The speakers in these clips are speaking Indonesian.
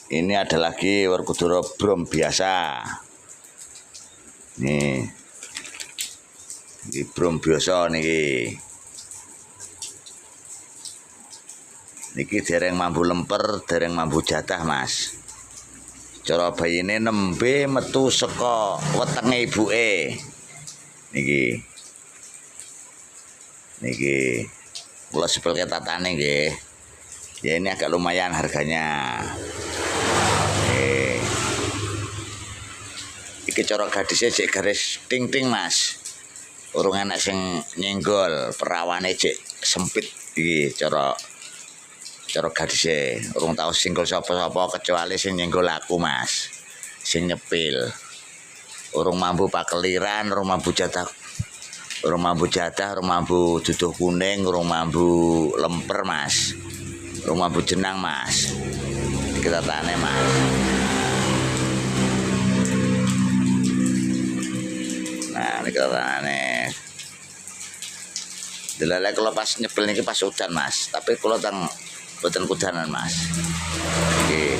Ini ada lagi Werkudara Brom biasa. Nih. Ini Brom biasa niki. Niki dereng mambu lemper, dereng mambu jatah, Mas. Cara bayine nembe metu saka wetenge ibuke. Niki. Kula sebelke tatane nggih. Ya ini agak lumayan harganya. Iki cara gadisnya cek garis ting-ting, Mas. Urung enak sing nyenggol, perawane cek sempit iki cara gadisnya. Urung tau singgol sapa-sapa kecuali sing nyenggol aku, Mas. Sing nyepil. Urung mampu pakeliran, urung mampu jatah, urung mampu duduh kuning, urung mampu lemper, Mas. Urung mampu jenang, Mas. Kita tane, Mas. Nah, ini katanya dilalai kalau pas nyepil ini pas udan, Mas. Tapi kalau tang boten kudanan, Mas. Oke.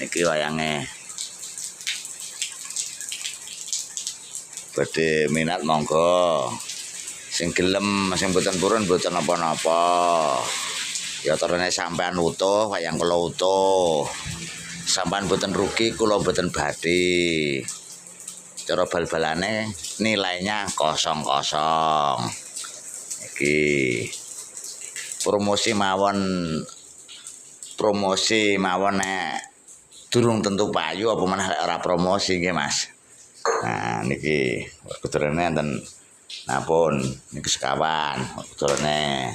Niki wayange. Badhe minat monggo. Sing gelem, sing boten purun boten napa-napa. Ya terene sampean utuh, wayang kula utuh. Sampean boten rugi, kula boten badhe. Cara bal-balane nilainya kosong-kosong. Iki promosi mawon nek durung tentu payu apa meneh ora promosi nggih, Mas. Nah niki Werkudarane enten napun niki sekawan Werkudarane.